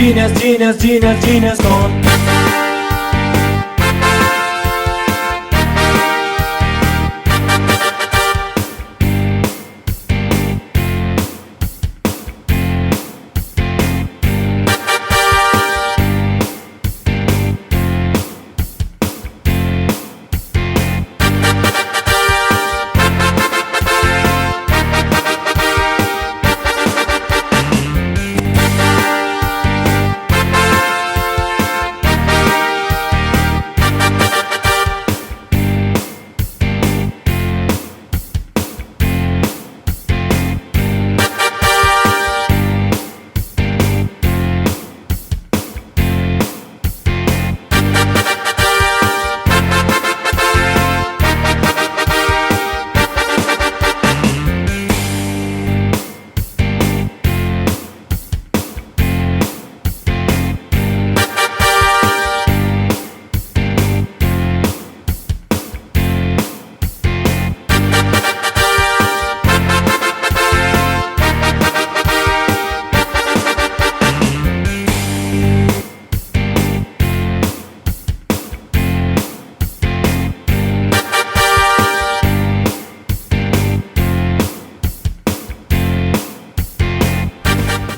Genius, genius, genius, genius कौन?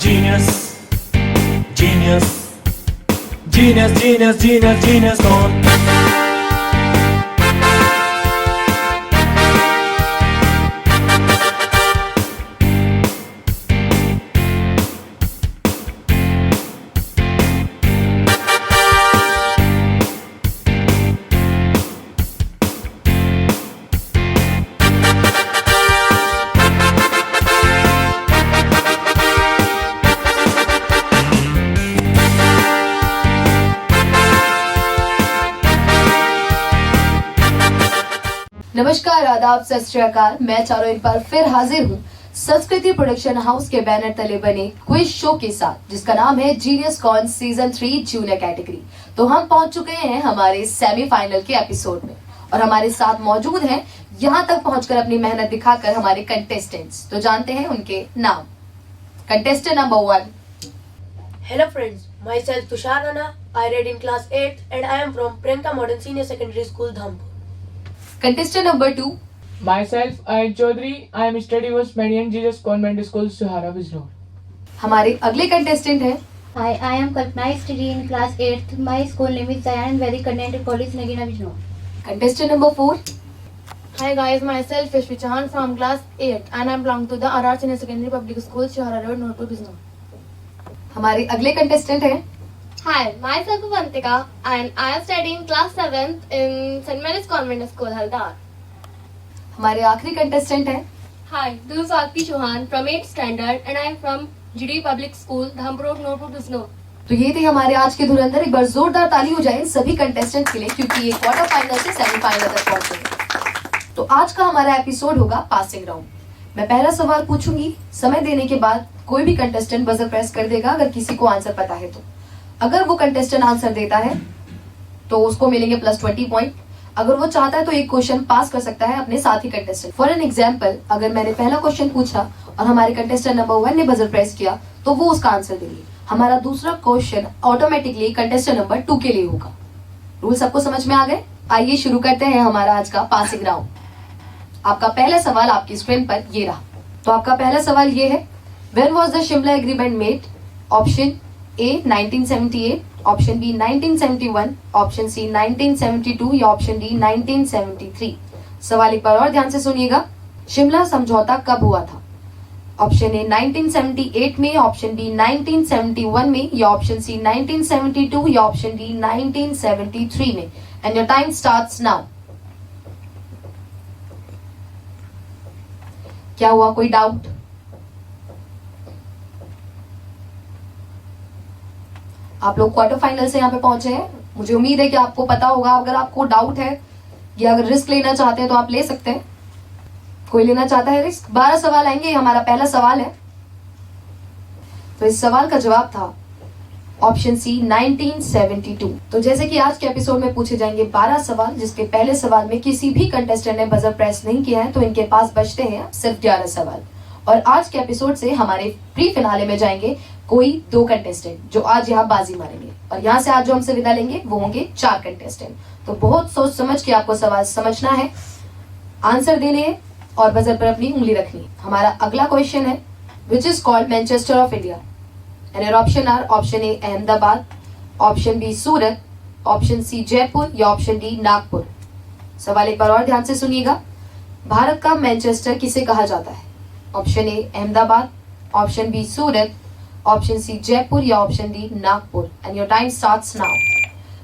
Genius, genius, genius, genius, genius, genius कौन? नमस्कार, आदाब, सत श्री अकाल। मैं चारों एक बार फिर हाजिर हूँ संस्कृति प्रोडक्शन हाउस के बैनर तले बने क्विज शो के साथ, जिसका नाम है genius con season 3 junior category. तो हम पहुंच चुके हैं हमारे सेमीफाइनल के एपिसोड में और हमारे साथ मौजूद हैं यहाँ तक पहुंचकर अपनी मेहनत दिखाकर हमारे कंटेस्टेंट्स। तो जानते हैं उनके नाम। Contestant number 1। Hello friends, myself Tushar Rana. I read in class 8th and I am from Priyanka Modern Senior Secondary School, Dhampur. Contestant number 2। Myself, Ayush Chaudhary. I am study with Median Jesus Convent School, Suhara, Bijnor. हमारे अगले contestant हैं Hi, I am Kalpana. I study in class 8th. My school name is Dayan Vedic Content College, Nagina, Bijnor. Contestant number 4। Hi guys, myself Yashvi Chauhan from class 8 and I belong to the RR Senior Secondary Public School, Shahara Road, Nurpur, Bijnor. हमारे अगले contestant हैं Hi, myself Avantika and I am studying class 7th in St. Mary's Convent School, Haldar. हमारे आखिरी contestant हैं Hi, this is Aarti Chauhan from 8th standard and I am from GD Public School, Dhampur Road, Nurpur, Bijnor. तो ये थे हमारे आज के धुरंधर। एक बार जोरदार ताली हो जाए इन सभी कंटेस्टेंट के लिए, क्योंकि ये क्वार्टर फाइनल से सेमीफाइनल तक पहुंचे। तो आज का हमारा एपिसोड होगा पासिंग राउंड। मैं पहला सवाल पूछूंगी, समय देने के बाद कोई भी कंटेस्टेंट बजर प्रेस कर देगा अगर किसी को आंसर पता है तो। अगर वो कंटेस्टेंट आंसर देता है तो उसको मिलेंगे +20 पॉइंट। अगर वो चाहता है तो एक क्वेश्चन पास कर सकता है अपने साथी कंटेस्टेंट। फॉर एन एग्जाम्पल, अगर मैंने पहला क्वेश्चन पूछा और हमारे कंटेस्टेंट नंबर 1 ने बजर प्रेस किया तो वो उसका आंसर देंगे। हमारा दूसरा क्वेश्चन ऑटोमेटिकली कंटेस्टेंट नंबर 2 के लिए होगा। रूल सबको समझ में आ गए? आइए शुरू करते हैं हमारा आज का पासिंग राउंड। आपका पहला सवाल आपकी स्क्रीन पर ये रहा। तो आपका पहला सवाल ये है, when was the Shimla agreement made? Option A 1978, option B 1971, option C 1972 या ऑप्शन डी 1973। सवाल एक बार और ध्यान से सुनिएगा। शिमला समझौता कब हुआ था? ऑप्शन ए 1978 में, ऑप्शन बी 1971 में या ऑप्शन सी 1972 या ऑप्शन डी 1973 में। And your time starts now. क्या हुआ, कोई डाउट? आप लोग क्वार्टर फाइनल से यहाँ पे पहुंचे हैं, मुझे उम्मीद है कि आपको पता होगा। अगर आपको डाउट है या अगर रिस्क लेना चाहते हैं तो आप ले सकते हैं। कोई लेना चाहता है रिस्क? 12 सवाल आएंगे, ये हमारा पहला सवाल है। तो इस सवाल का जवाब था ऑप्शन सी 1972। तो जैसे कि आज के एपिसोड में पूछे जाएंगे 12 सवाल, जिसके पहले सवाल में किसी भी कंटेस्टेंट ने बजर प्रेस नहीं किया है, तो इनके पास बचते हैं सिर्फ 11 सवाल। और आज के एपिसोड से हमारे प्री फिनाले में जाएंगे कोई 2 कंटेस्टेंट जो आज यहाँ बाजी मारेंगे, और यहाँ से आज जो हमसे विदा लेंगे वो होंगे 4 कंटेस्टेंट। तो बहुत सोच समझ के आपको सवाल समझना है, आंसर देने हैं और बजर पर अपनी उंगली रखनी है। हमारा अगला क्वेश्चन है, which is called Manchester of India? And your option are option A Ahmedabad, option B Surat, option C Jaipur या ऑप्शन डी नागपुर। सवाल एक बार और ध्यान से सुनिएगा। भारत का मैनचेस्टर किसे कहा जाता है? Option A Ahmedabad, option B Surat, option C Jaipur या option D Nagpur. And your time starts now.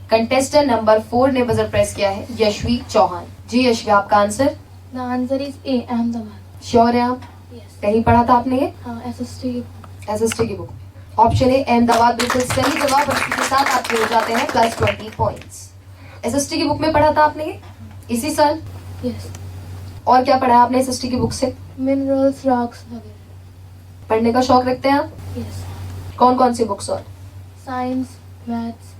Contestant number 4 ने बजर प्रेस किया है, यशवी चौहान। जी यशवी, आपका answer? The answer is A, Ahmedabad. Sure है आप? Yes. कहीं पढ़ा था आपने ये? हाँ, SST. एसएसटी की बुक में। ऑप्शन ए अहमदाबाद बिल्कुल सही जवाब, और इसी के साथ आपके हो जाते हैं +20 पॉइंट्स। एसएसटी की बुक में पढ़ा था आपने ये इसी साल? Yes. और क्या पढ़ा है आपने एसएसटी की बुक से? Minerals, rocks वगैरह. पढ़ने का शौक रखते हैं आप? Yes. कौन कौन सी बुक्स? और Science, maths,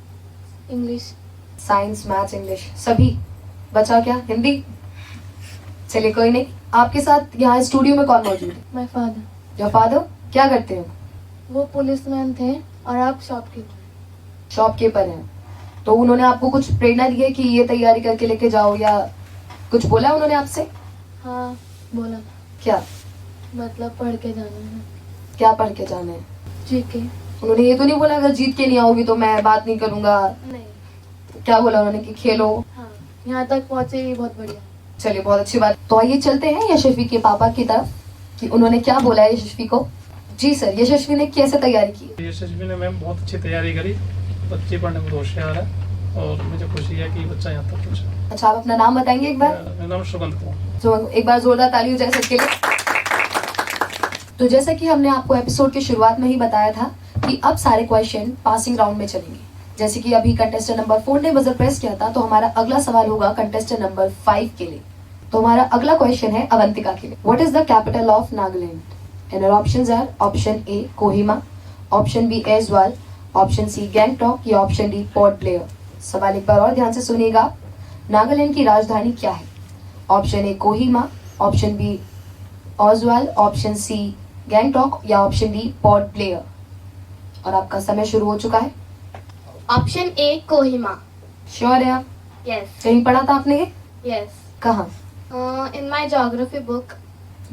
English. Science, maths, English सभी? बचा क्या? हिंदी? चलिए कोई नहीं। आपके साथ यहाँ स्टूडियो में कौन मौजूद है? My father. योर फादर क्या करते हैं? वो पुलिसमैन थे और आप शॉपकीपर. शॉपकीपर हैं। तो उन्होंने आपको कुछ प्रेरणा दी है कि ये तैयारी करके लेके जाओ, या कुछ बोला उन्होंने आपसे? हाँ, बोला क्या? मतलब पढ़ के जाना है. क्या पढ़ के जाना है? जीके. उन्होंने ये तो नहीं बोला अगर जीत के नहीं आओगी तो मैं बात नहीं करूंगा? नहीं. क्या बोला उन्होंने कि खेलो? हाँ, यहाँ तक पहुँचे ही बहुत बढ़िया. चलिए बहुत अच्छी बात। तो आइए चलते हैं यशस्वी के पापा की तरफ कि उन्होंने क्या बोला है यशस्वी को। जी सर, यशस्वी ने कैसे तैयारी की? यशस्वी ने मैम बहुत अच्छी तैयारी करी, बच्चे पढ़ने में होशियार है और मुझे खुशी है कि बच्चा यहाँ तक पहुँचा। अच्छा, आप अपना नाम बताएंगे एक बार? मेरा नाम सुगंध कुमार। तो एक बार जोरदार ताली हो जाए सबके लिए। तो जैसा कि हमने आपको एपिसोड की शुरुआत में ही बताया था कि अब सारे क्वेश्चन पासिंग राउंड में चलेंगे। जैसे कि अभी कंटेस्टेंट नंबर 4 ने बजर प्रेस किया था, तो हमारा अगला सवाल होगा कंटेस्टेंट नंबर 5 के लिए। तो हमारा अगला क्वेश्चन है अवंतिका के लिए। What is the capital of Nagaland? And your options are option A Kohima, option B Aizawl, option C Gangtok या ऑप्शन डी पोर्ट ब्लेयर। सवाल एक बार और ध्यान से सुनिएगा। नागालैंड की राजधानी क्या है? Option A Kohima, option B Aizawl, option C Gangtok या ऑप्शन डी पोर्ट ब्लेयर। और आपका समय शुरू हो चुका है। Option A, Kohima. श्योर है आप? Yes. कहीं पढ़ा था आपने ये? Yes. कहाँ? In my geography book.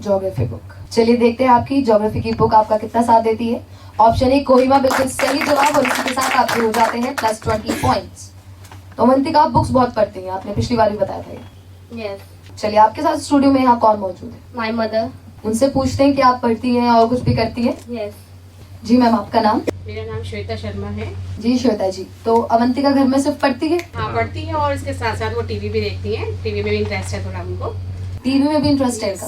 Geography book. चलिए देखते हैं आपकी ज्योग्राफी की बुक आपका कितना साथ देती है। ऑप्शन ए कोहिमा बिल्कुल सही जवाब, और इसी के साथ आपके हो जाते हैं +20 पॉइंट्स। तो अवंतिका, आप बुक्स बहुत पढ़ती हैं, आपने पिछली बार भी बताया था ये। Yes. चलिए आपके साथ स्टूडियो में यहाँ कौन मौजूद है? My mother. उनसे पूछते हैं कि आप पढ़ती हैं और कुछ भी करती हैं। Yes. जी मैम, आपका नाम? मेरा नाम श्वेता शर्मा है। जी श्वेता जी, तो अवंतिका घर में सिर्फ पढ़ती है? हाँ, पढ़ती है और इसके साथ साथ वो टीवी भी देखती है। टीवी में भी इंटरेस्ट है थोड़ा उनको। टीवी में भी इंटरेस्ट है इनका?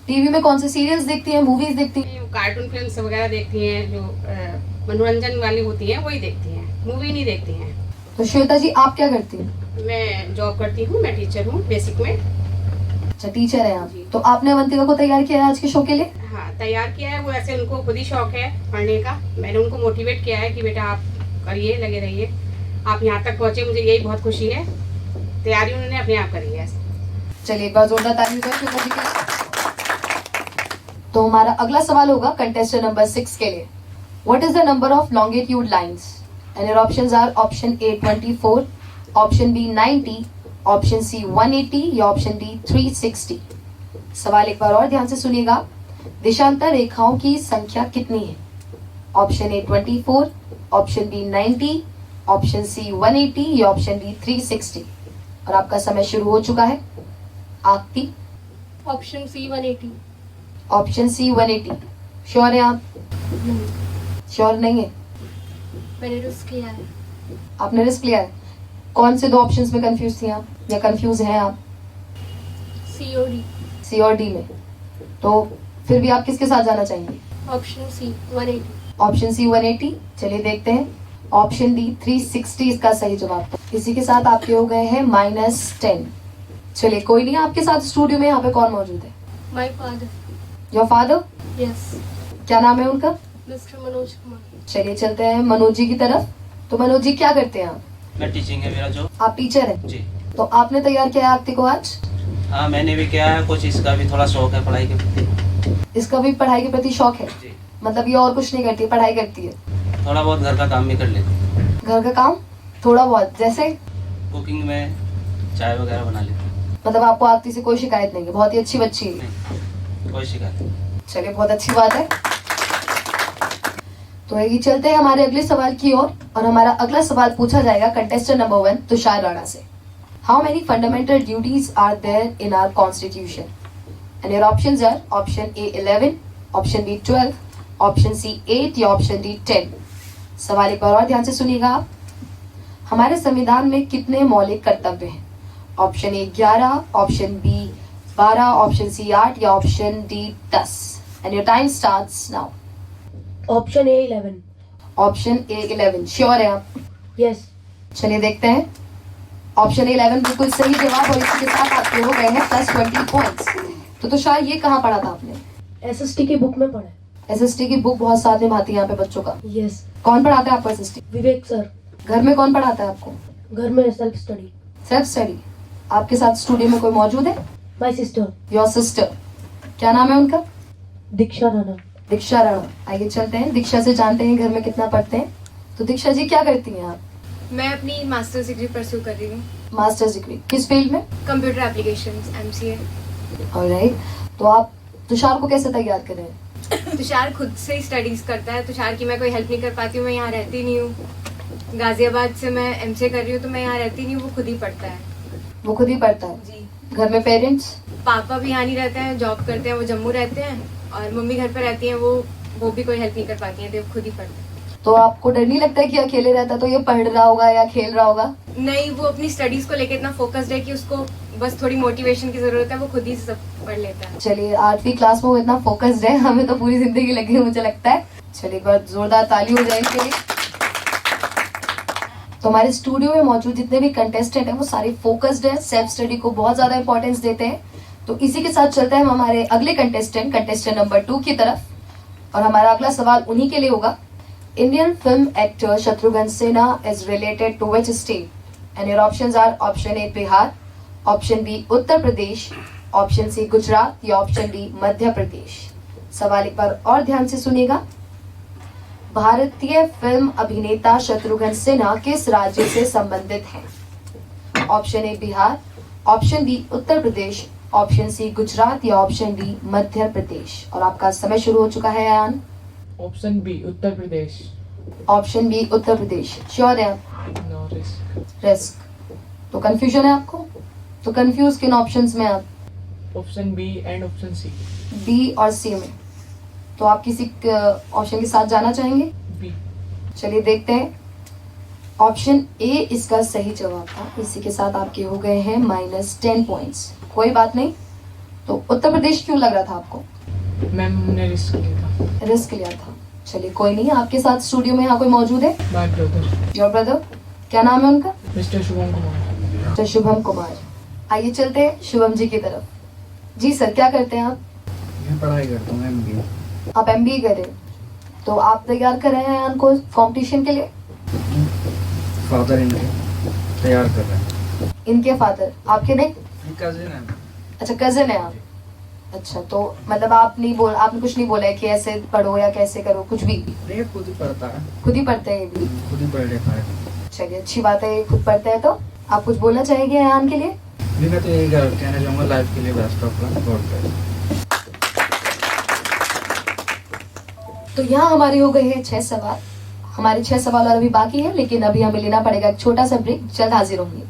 टीवी में कौन से सीरियल्स देखती हैं, मूवीज देखती हैं? कार्टून फिल्म्स वगैरह देखती हैं, जो मनोरंजन वाली होती हैं वही देखती हैं, मूवी नहीं देखती हैं। तो श्वेता जी, आप क्या करती हैं? मैं जॉब करती हूँ, मैं टीचर हूँ बेसिक में। अच्छा, टीचर है आप। तो आपने अवंतिका को तैयार किया है आज के शो के लिए? हाँ, तैयार किया है। वो ऐसे उनको खुद ही शौक है पढ़ने का। मैंने उनको मोटिवेट किया है कि बेटा आप करिए, लगे रहिए, आप यहाँ तक पहुँचे, मुझे यही बहुत खुशी है। तैयारी उन्होंने अपने आप करी है। चलिए एक बार जोरदार ताली हो श्वेता जी के। तो हमारा अगला सवाल होगा कंटेस्टेंट नंबर 6 के लिए। What is the number of longitude lines? And your options are option A 24, option B 90, option C 180 या ऑप्शन डी 360। सवाल एक बार और ध्यान से सुनिएगा। देशांतर रेखाओं की संख्या कितनी है? Option A 24, option B 90, option C 180 या ऑप्शन डी 360। और आपका समय शुरू हो चुका है। Aarti? Option C, 180. Option C 180। Sure है आप? श्योर नहीं है? मैंने रिस्क लिया है। आपने रिस्क लिया है? कौन से 2 ऑप्शंस में कंफ्यूज थी आप, या कंफ्यूज हैं आप? C और D. सी और डी में। तो फिर भी आप किसके साथ जाना चाहेंगे? Option C, 180. Option C 180। चलिए देखते हैं। ऑप्शन डी 360 इसका सही जवाब था। इसी के साथ आपके हो गए हैं -10। चलिए कोई नहीं, आपके साथ स्टूडियो में यहाँ पे कौन मौजूद है? My father. Your father? Yes. क्या नाम है उनका? Mr. मनोज कुमार. चलिए चलते हैं मनोज जी की तरफ। तो मनोज जी, क्या करते हैं आप? मैं टीचिंग है मेरा जॉब। आप टीचर हैं? जी। तो आपने तैयार किया है आरती को आज? हाँ, मैंने भी किया है कुछ, इसका भी थोड़ा शौक है पढ़ाई के प्रति। इसका भी पढ़ाई के प्रति शौक है? जी। मतलब ये और कुछ नहीं करती, पढ़ाई करती है? थोड़ा बहुत घर का काम भी कर लेती हूँ। घर का काम थोड़ा बहुत, जैसे कुकिंग में चाय वगैरह बना लेती हूँ। मतलब आपको आती से कोई शिकायत नहीं है, बहुत ही अच्छी बच्ची है। नहीं, कोई शिकायत नहीं। चलिए, बहुत अच्छी बात है। तो ये चलते हैं हमारे अगले सवाल की ओर, और हमारा अगला सवाल पूछा जाएगा कंटेस्टेंट नंबर 1 तुषार राणा से। How many fundamental duties are there in our constitution? And your options are option A 11, option B 12, option C 8 या ऑप्शन डी 10। सवाल एक बार और ध्यान से सुनिएगा आप। हमारे संविधान में कितने मौलिक कर्तव्य हैं? Option A 11, option B 12, option C 8 या option D 10। And your time starts now. Option A 11। Option A 11 sure है आप? यस। चलिए देखते हैं। ऑप्शन ए 11 बिल्कुल सही जवाब, और इसी के साथ आपके हो गए हैं प्लस 20 पॉइंट्स। तो तुषार, ये कहाँ पढ़ा था आपने? एसएसटी की बुक में पढ़ा है। एसएसटी की बुक बहुत साथ निभाती है यहाँ पे बच्चों का। यस। कौन पढ़ाता है आपको एसएसटी? विवेक सर। घर में कौन पढ़ाता है आपको? घर में सेल्फ स्टडी। Self study. आपके साथ स्टूडियो में कोई मौजूद है? My sister. योर सिस्टर, क्या नाम है उनका? दीक्षा राणा। दीक्षा राणा। आइए चलते हैं, दीक्षा से जानते हैं घर में कितना पढ़ते हैं। तो दीक्षा जी, क्या करती हैं आप? मैं अपनी मास्टर्स डिग्री परस्यू कर रही हूँ। मास्टर्स डिग्री किस फील्ड में? Computer applications, MCA। ऑलराइट। तो आप तुषार को कैसे तैयार कर रहे हैं? तुषार खुद से ही स्टडीज करता है। तुषार की मैं कोई हेल्प नहीं कर पाती हूँ, मैं यहाँ रहती नहीं हूँ। गाजियाबाद से मैं MCA कर रही हूँ, तो मैं यहाँ रहती नहीं हूँ, वो खुद ही पढ़ता है। वो खुद ही पढ़ता है? जी। घर में पेरेंट्स? पापा भी यहाँ नहीं रहते हैं, जॉब करते हैं, वो जम्मू रहते हैं। और मम्मी घर पे रहती हैं, वो भी कोई हेल्प नहीं कर पाती हैं, तो वो खुद ही पढ़ते हैं। तो आपको डर नहीं लगता है कि अकेले रहता तो ये पढ़ रहा होगा या खेल रहा होगा? नहीं, वो अपनी स्टडीज को लेकर इतना फोकस्ड है कि उसको बस थोड़ी मोटिवेशन की जरूरत है, वो खुद ही सब पढ़ लेता है। चलिए, 8वीं क्लास में वो इतना फोकस्ड है, हमें तो पूरी जिंदगी लगी है मुझे लगता है। चलिए, एक बार जोरदार ताली हो जाए इसके लिए। तो हमारे स्टूडियो में मौजूद जितने भी कंटेस्टेंट हैं वो सारे फोकस्ड हैं, सेल्फ स्टडी को बहुत ज्यादा इंपॉर्टेंस देते हैं। तो इसी के साथ चलते हैं हम हमारे अगले कंटेस्टेंट नंबर 2 की तरफ, और हमारा अगला सवाल उन्हीं के लिए होगा। Indian film actor Shatrughan Sinha is related to which state? And your options are option A Bihar, option B Uttar Pradesh, option C Gujarat या ऑप्शन डी मध्य प्रदेश। सवाल एक बार और ध्यान से सुनिएगा। भारतीय फिल्म अभिनेता शत्रुघ्न सिन्हा किस राज्य से संबंधित हैं? Option A Bihar, option B Uttar Pradesh, option C Gujarat या ऑप्शन डी मध्य प्रदेश। और आपका समय शुरू हो चुका है Ayaan. Option B Uttar Pradesh. Option B Uttar Pradesh sure है आप? No risk. रिस्क। तो कंफ्यूजन है आपको? तो कंफ्यूज किन ऑप्शंस में आप? Option B and option C. B और सी में। तो आप किसी ऑप्शन के साथ जाना चाहेंगे? बी। चलिए देखते हैं। ऑप्शन ए इसका सही जवाब था। इसी के साथ आपके हो गए हैं -10 पॉइंट्स। कोई बात नहीं। तो उत्तर प्रदेश क्यों लग रहा था आपको? मैम, हमने रिस्क लिया था। रिस्क लिया था। चलिए कोई नहीं। आपके साथ स्टूडियो में यहाँ कोई मौजूद है? My brother. योर ब्रदर, क्या नाम है उनका? मिस्टर शुभम कुमार। मिस्टर शुभम कुमार। आइए चलते हैं शुभम जी की तरफ। जी सर, क्या करते हैं आप? मैं पढ़ाई करता हूँ, MBA। आप MBA कर रहे हैं, तो आप तैयार कर रहे हैं उनको कंपटीशन के लिए? फादर इनके तैयार कर रहे हैं। इनके फादर आपके नहीं? कजिन है। अच्छा, कजिन है आप। अच्छा, तो मतलब आपने कुछ नहीं बोला है कि ऐसे पढ़ो या कैसे करो, कुछ भी नहीं, खुद ही पढ़ता है। खुद ही पढ़ते हैं ये भी? खुद ही पढ़ लेता है। चलिए, अच्छी बात है, ये खुद पढ़ते हैं। तो आप कुछ बोलना चाहेंगे अयान के लिए? मैं तो यही कहना चाहूँगा, लाइफ के लिए best of luck, God bless. तो यहाँ हमारे हो गए हैं 6 सवाल। हमारे 6 सवाल और अभी बाकी है, लेकिन अभी हमें लेना पड़ेगा एक छोटा सा ब्रेक। जल्द हाजिर होंगे।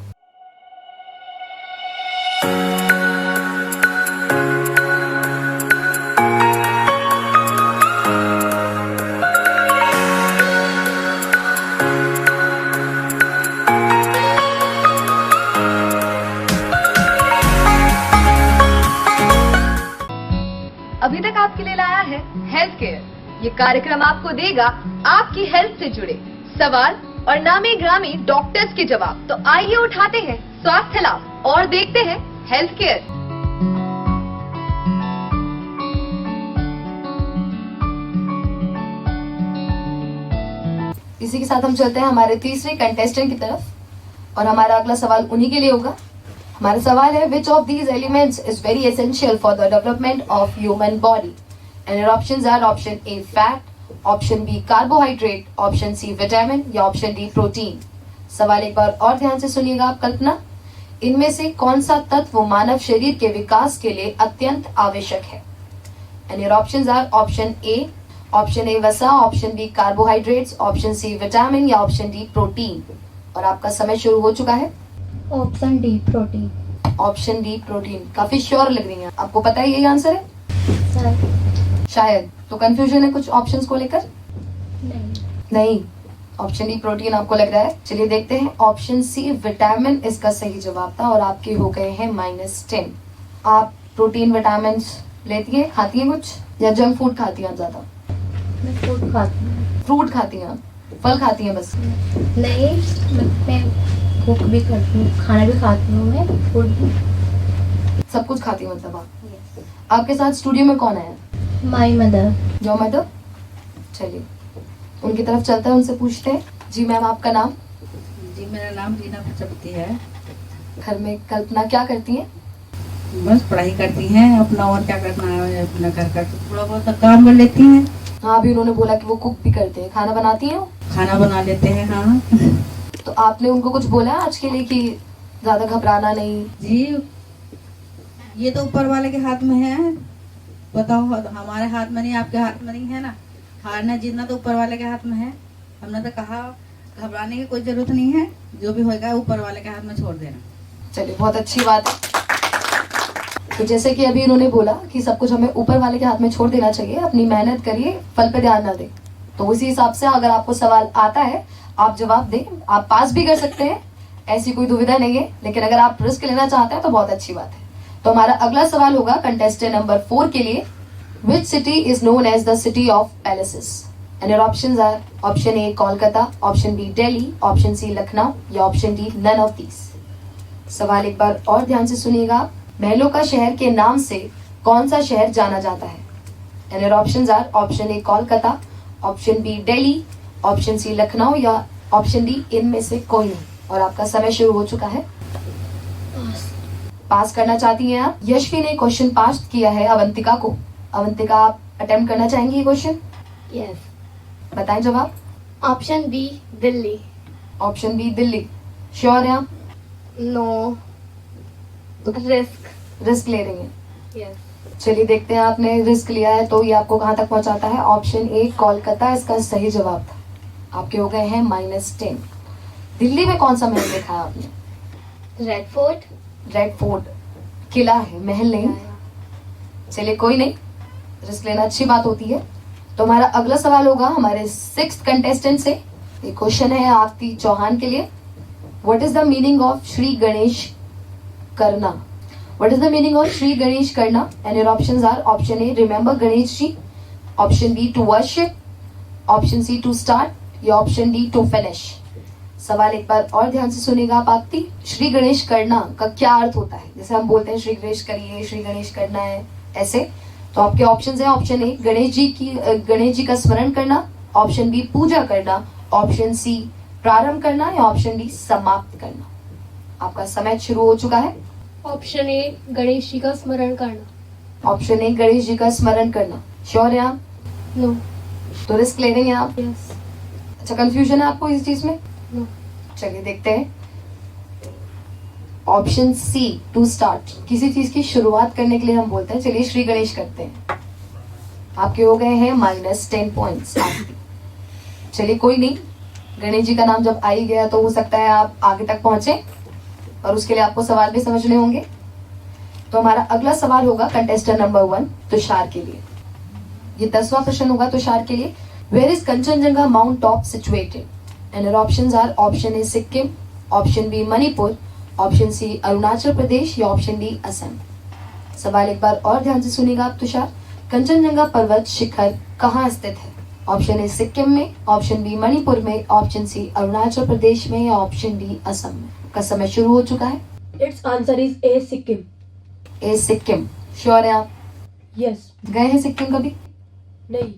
अभी तक आपके लिए लाया है हेल्थ केयर। ये कार्यक्रम आपको देगा आपकी हेल्थ से जुड़े सवाल और नामी ग्रामी डॉक्टर्स के जवाब। तो आइए उठाते हैं स्वास्थ्य लाभ और देखते हैं हेल्थ केयर। इसी के साथ हम चलते हैं हमारे तीसरे कंटेस्टेंट की तरफ, और हमारा अगला सवाल उन्हीं के लिए होगा। हमारा सवाल है, which of these elements is very essential for the development of human body? And your options are option A fat, option B carbohydrate, option C vitamin या ऑप्शन डी प्रोटीन। सवाल एक बार और ध्यान से सुनिएगा आप। कल्पना, इनमें से कौन सा तत्व मानव शरीर के विकास के लिए अत्यंत आवश्यक है? And your options are option A वसा, option B carbohydrates, option C vitamin या ऑप्शन डी प्रोटीन। और आपका समय शुरू हो चुका है। Option D protein. Option D protein, काफी श्योर लग रही हैं। आपको पता है यही आंसर है? सर शायद तो कंफ्यूजन है कुछ ऑप्शंस को लेकर? नहीं, ऑप्शन डी प्रोटीन आपको लग रहा है। चलिए देखते हैं। ऑप्शन सी विटामिन इसका सही जवाब था और आपके हो गए हैं -10। आप प्रोटीन विटामिन लेती हैं, खाती हैं कुछ, या जंक फूड खाती हैं ज्यादा? मैं फूड खाती हूँ। फ्रूट खाती हैं, फल खाती हैं बस? नहीं, मैं कुक भी करती हूँ, खाना भी खाती हूँ, मैं फूड भी। सब कुछ खाती हैं मतलब आप? आपके साथ स्टूडियो में कौन है? My mother. जो मदर? चलिए उनकी तरफ चलते हैं, उनसे पूछते हैं। जी मैम, आपका नाम? जी मेरा नाम रीना प्रजापति है। घर में कल्पना क्या करती हैं? बस पढ़ाई करती हैं अपना, और क्या करना है, अपना घर का थोड़ा बहुत काम कर लेती हैं। हाँ, अभी उन्होंने बोला कि वो कुक भी करते हैं। खाना बनाती हैं? खाना बना लेते हैं, हाँ। तो आपने उनको कुछ बोला आज के लिए कि ज्यादा घबराना नहीं? जी ये तो ऊपर वाले के हाथ में है, बताओ, हमारे हाथ में नहीं, आपके हाथ में नहीं है ना। हारना जीतना तो ऊपर वाले के हाथ में है। हमने तो कहा घबराने की कोई जरूरत नहीं है, जो भी होगा ऊपर वाले के हाथ में छोड़ देना। चलिए बहुत अच्छी बात है। तो जैसे कि अभी इन्होंने बोला कि सब कुछ हमें ऊपर वाले के हाथ में छोड़ देना चाहिए, अपनी मेहनत करिए, फल पे ध्यान ना दें। तो उसी हिसाब से अगर आपको सवाल आता है आप जवाब दें, आप पास भी कर सकते हैं, ऐसी कोई दुविधा नहीं है। लेकिन अगर आप रिस्क लेना चाहते हैं तो बहुत अच्छी बात है। तो हमारा अगला सवाल होगा कंटेस्टेंट नंबर 4 के लिए। Which city is known as the city of palaces? And your options are option A Kolkata, option B Delhi, option C Lucknow या option D none of these। सवाल एक बार और ध्यान से सुनिएगा। महलों का शहर के नाम से कौन सा शहर जाना जाता है? And your options are option A Kolkata, option B Delhi, option C Lucknow या option D इनमें से कोई नहीं। और आपका समय शुरू हो चुका है। पास करना चाहती हैं आप? यशवी ने क्वेश्चन पास किया है अवंतिका को। अवंतिका, आप अटेम्प्ट करना चाहेंगी ये क्वेश्चन? यस। बताएं जवाब। Option B Delhi. Option B Delhi, sure है आप? नो, रिस्क ले रही हैं? यस। चलिए देखते हैं, आपने रिस्क लिया है तो ये आपको कहाँ तक पहुँचाता है। ऑप्शन ए कोलकाता इसका सही जवाब था। आपके हो गए हैं -10। दिल्ली में कौन सा महल देखा है आपने? Red fort. रेड फोर्ट किला है, महल नहीं। चलिए कोई नहीं, रिस्क लेना अच्छी बात होती है। तो हमारा अगला सवाल होगा हमारे 6th कंटेस्टेंट से। ये क्वेश्चन है आरती चौहान के लिए। What is the meaning of Shri Ganesh करना? What is the meaning of Shri Ganesh करना? And your options are option A remember Ganesh ji, option B to worship, option C to start या ऑप्शन डी टू फिनिश। सवाल एक बार और ध्यान से सुनिएगा आप। आरती, श्री गणेश करना का क्या अर्थ होता है? जैसे हम बोलते हैं श्री गणेश करिए, श्री गणेश करना है, ऐसे। तो आपके ऑप्शंस हैं ऑप्शन ए गणेश जी का स्मरण करना, ऑप्शन बी पूजा करना, ऑप्शन सी प्रारंभ करना या ऑप्शन डी समाप्त करना। आपका समय शुरू हो चुका है। ऑप्शन ए गणेश जी का स्मरण करना। ऑप्शन ए गणेश जी का स्मरण करना, श्योर है आप? नो। तो रिस्क ले रहे हैं आप? यस। अच्छा, कंफ्यूजन है आपको इस चीज में? नो। चलिए देखते हैं। ऑप्शन सी टू स्टार्ट, किसी चीज की शुरुआत करने के लिए हम बोलते हैं। चलिए श्री गणेश करते हैं। आपके हो गए हैं -10 पॉइंट्स। चलिए कोई नहीं, गणेश जी का नाम जब आ ही गया तो हो सकता है आप आगे तक पहुंचे, और उसके लिए आपको सवाल भी समझने होंगे। तो हमारा अगला सवाल होगा कंटेस्टेंट नंबर 1 तुषार के लिए। ये 10वां प्रश्न होगा तुषार के लिए। Where is Kanchenjunga mount top situated? And your options are option A Sikkim, option B Manipur, option C Arunachal Pradesh या ऑप्शन डी असम। सवाल एक बार और ध्यान से सुनिएगा आप तुषार। कंचनजंगा पर्वत शिखर कहाँ स्थित है? ऑप्शन ए सिक्किम में, ऑप्शन बी मणिपुर में, ऑप्शन सी अरुणाचल प्रदेश में या ऑप्शन डी असम में। का समय शुरू हो चुका है। It's answer is a Sikkim. A Sikkim, sure है आप? यस। गए हैं सिक्किम कभी? नहीं।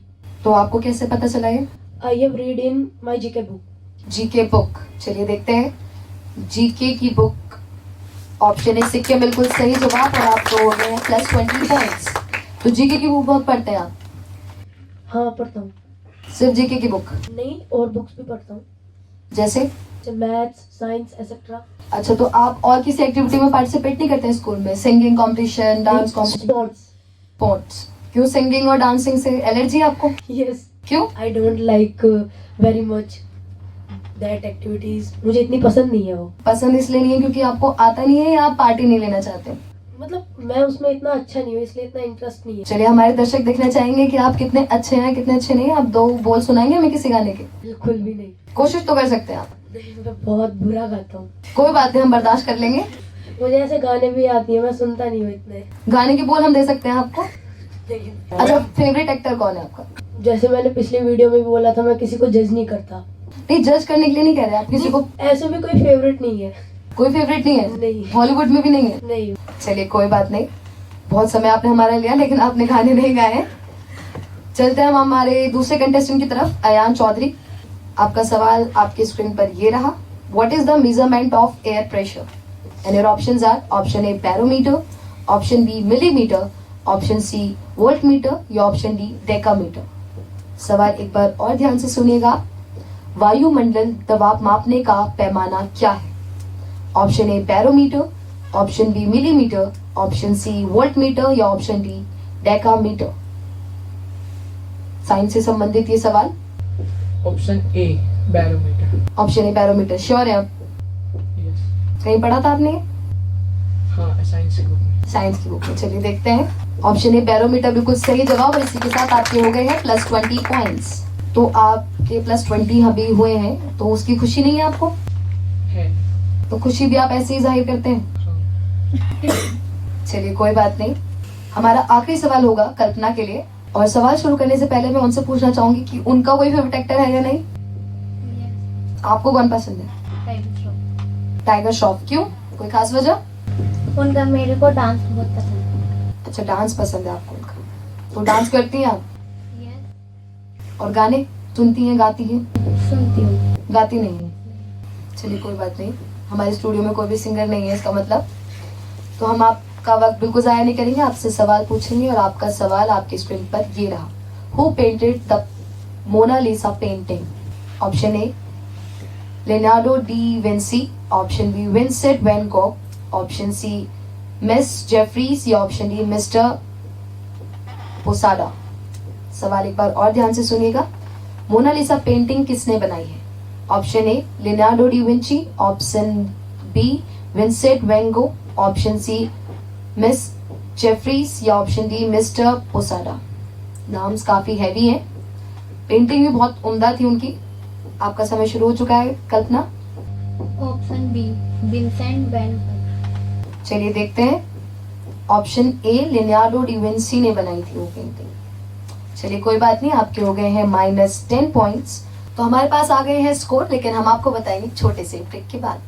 तो आपको कैसे पता चला है? I have read in my GK book. GK book, चलिए देखते हैं। जीके की बुक, ऑप्शन ए सिक्किम बिल्कुल सही जवाब, और आपको हो गए हैं +20 पॉइंट्स। तो जीके की बुक बहुत पढ़ते हैं आप? हाँ पढ़ता हूँ। सिर्फ जीके की बुक? नहीं, और बुक्स भी पढ़ता हूँ, जैसे मैथ्स, साइंस एक्सेट्रा। अच्छा, तो आप और किसी एक्टिविटी में पार्टिसिपेट नहीं करते हैं स्कूल में? Singing competition, dance competition? Sports. क्यों सिंगिंग और डांसिंग से एलर्जी है आपको? यस। क्यों? I don't like very much that activities, मुझे इतनी पसंद नहीं है वो। पसंद इसलिए नहीं है क्योंकि आपको आता नहीं है या आप पार्टी नहीं लेना चाहते? मतलब मैं उसमें इतना अच्छा नहीं हूँ, इसलिए इतना इंटरेस्ट नहीं है। चलिए, हमारे दर्शक देखना चाहेंगे कि आप कितने अच्छे हैं कितने अच्छे नहीं हैं। आप 2 बोल सुनाएंगे हमें किसी गाने के? बिल्कुल भी नहीं। कोशिश तो कर सकते हैं आप। मैं बहुत बुरा गाता हूँ। कोई बात नहीं, हम बर्दाश्त कर लेंगे। मुझे ऐसे गाने भी आती है, मैं सुनता नहीं हूँ इतने। गाने के बोल हम दे सकते हैं आपको? अच्छा, फेवरेट एक्टर कौन है आपका? जैसे मैंने पिछली वीडियो में भी बोला था, मैं किसी को जज नहीं करता। नहीं, जज करने के लिए नहीं कह रहे आप किसी को। ऐसे भी कोई फेवरेट नहीं है। कोई फेवरेट नहीं है? नहीं। हॉलीवुड में भी नहीं है? नहीं। चलिए, कोई बात नहीं, बहुत समय आपने हमारा लिया लेकिन आपने गाने नहीं गाए। चलते हैं हम हमारे दूसरे कंटेस्टेंट की तरफ, अयान चौधरी। आपका सवाल आपके स्क्रीन पर ये रहा। What is the measurement of air pressure? And your options are: option A barometer, option B millimetre, option C voltmeter या ऑप्शन डी डेकामीटर। सवाल एक बार और ध्यान से सुनिएगा। वायुमंडल दबाव मापने का पैमाना क्या है? Option A barometer, option B millimetre, option C voltmeter या ऑप्शन डी डेकामीटर। साइंस से संबंधित ये सवाल। Option A barometer. Option A barometer, sure है आप? यस। कहीं पढ़ा था आपने? हाँ, साइंस की बुक में। साइंस की बुक में। चलिए देखते हैं। ऑप्शन ए बैरोमीटर बिल्कुल सही जवाब, और इसी के साथ आपके हो गए हैं +20 पॉइंट्स। तो आपके +20 अभी हुए हैं, तो उसकी खुशी नहीं है आपको? है। तो खुशी भी आप ऐसे ही जाहिर करते हैं? चलिए, कोई बात नहीं। हमारा आखिरी सवाल होगा कल्पना के लिए, और सवाल शुरू करने से पहले मैं उनसे पूछना चाहूंगी कि उनका कोई फेवरेट एक्टर है या नहीं? आपको कौन पसंद है? टाइगर श्रॉफ। क्यों, कोई खास वजह? उनका मेरे को डांस बहुत पसंद है। अच्छा, डांस पसंद है आपको उनका। तो डांस करती हैं आप? और गाने सुनती हैं, गाती हैं? सुनती हूँ। गाती नहीं है? चलिए, कोई बात नहीं। हमारे स्टूडियो में कोई भी सिंगर नहीं है इसका मतलब। तो हम आपका वक्त बिल्कुल जाया नहीं करेंगे, आपसे सवाल पूछेंगे, और आपका सवाल आपकी स्क्रीन पर ये रहा। Who painted the Mona Lisa painting? Option A Leonardo da Vinci, option B Vincent van Gogh, option C Miss Jeffries या ऑप्शन डी मिस्टर पोसाडा। सवाल एक बार और ध्यान से सुनिएगा। मोनालिसा पेंटिंग किसने बनाई है? Option A Leonardo da Vinci, option B Vincent van Gogh, option C Miss Jeffries या ऑप्शन डी मिस्टर पोसाडा। नाम्स काफी हैवी हैं, पेंटिंग भी बहुत उम्दा थी उनकी। आपका समय शुरू हो चुका है Kalpana. Option B Vincent van Gogh. चलिए देखते हैं। Option A Leonardo da Vinci ने बनाई थी वो पेंटिंग। चलिए, कोई बात नहीं, आपके हो गए हैं -10 पॉइंट्स। तो हमारे पास आ गए हैं स्कोर, लेकिन हम आपको बताएंगे छोटे से ब्रेक के बाद।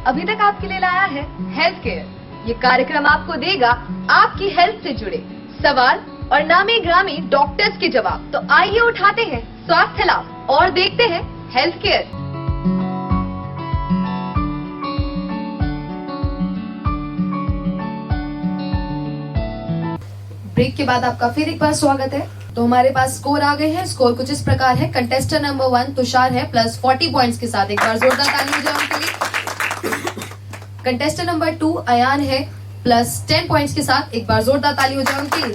अभी तक आपके लिए लाया है हेल्थ केयर। ये कार्यक्रम आपको देगा आपकी हेल्थ से जुड़े सवाल और नामी ग्रामी डॉक्टर्स के जवाब। तो आइए उठाते हैं स्वास्थ्य लाभ और देखते हैं हेल्थ केयर। ब्रेक के बाद आपका फिर एक बार स्वागत है। तो हमारे पास स्कोर आ गए हैं। स्कोर कुछ इस प्रकार है। कंटेस्टेंट नंबर 1 तुषार है +40 पॉइंट्स के साथ, एक बार जोरदार ताली हो जाए उनके लिए। कंटेस्टेंट नंबर 2 अयान है +10 पॉइंट्स के साथ, एक बार जोरदार ताली हो जाए उनके लिए।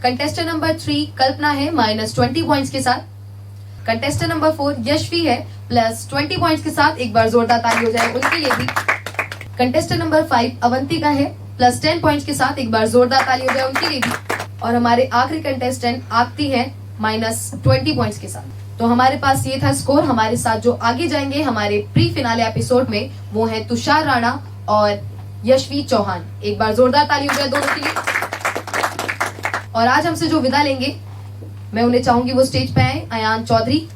कंटेस्टेंट नंबर 3 कल्पना है -20 पॉइंट्स के साथ। कंटेस्टेंट नंबर 4 यशवी है +20 पॉइंट्स के साथ, एक बार जोरदार ताली हो जाए उनके लिए भी। कंटेस्टेंट नंबर 5 अवंतिका है +10 पॉइंट्स के साथ, एक बार जोरदार ताली हो जाए उनके लिए भी। और हमारे आखिरी कंटेस्टेंट आरती है -20 पॉइंट्स के साथ। तो हमारे पास ये था स्कोर। हमारे साथ जो आगे जाएंगे हमारे प्री फिनाले एपिसोड में, वो है तुषार राणा और यशवी चौहान। एक बार जोरदार ताली हो जाए दोनों के लिए। और आज हमसे जो विदा लेंगे, मैं उन्हें चाहूंगी वो स्टेज पे आए, अयान चौधरी।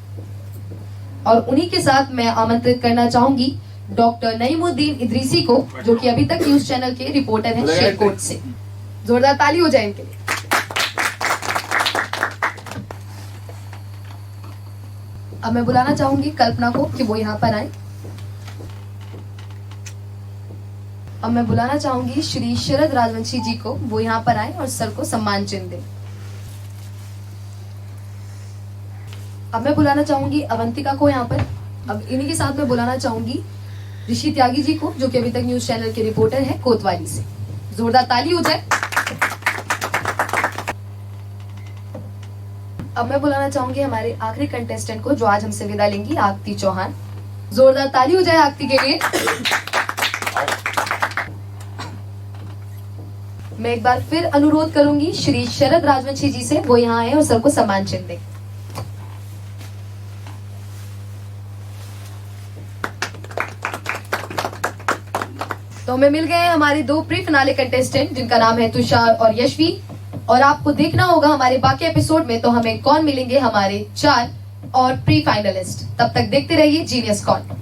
और उन्हीं के साथ मैं आमंत्रित करना चाहूंगी डॉक्टर नईमुद्दीन इदरीसी को, जो कि अभी तक न्यूज चैनल के रिपोर्टर हैं शेरकोट से। जोरदार ताली हो जाए इनके लिए। अब मैं बुलाना चाहूंगी कल्पना को कि वो यहाँ पर आए। अब मैं बुलाना चाहूंगी श्री शरद राजवंशी जी को, वो यहाँ पर आए और सर को सम्मान चिन्ह दें। अब मैं बुलाना चाहूंगी अवंतिका को यहाँ पर। अब इन्हीं के साथ मैं बुलाना चाहूंगी ऋषि त्यागी जी को, जो कि अभी तक न्यूज चैनल के रिपोर्टर हैं कोतवाली से। जोरदार ताली हो जाए। अब मैं बुलाना चाहूंगी हमारे आखिरी कंटेस्टेंट को, जो आज हमसे विदा लेंगी, आरती चौहान। जोरदार ताली हो जाए आरती के लिए। मैं एक बार फिर अनुरोध करूंगी श्री शरद राजवंशी जी से, वो यहाँ आए और सर को सम्मान चिन्ह दें। तो हमें मिल गए हमारे 2 प्री फिनाले कंटेस्टेंट, जिनका नाम है तुषार और यशवी। और आपको देखना होगा हमारे बाकी एपिसोड में तो हमें कौन मिलेंगे हमारे 4 और प्री फाइनलिस्ट। तब तक देखते रहिए जीनियस कॉन।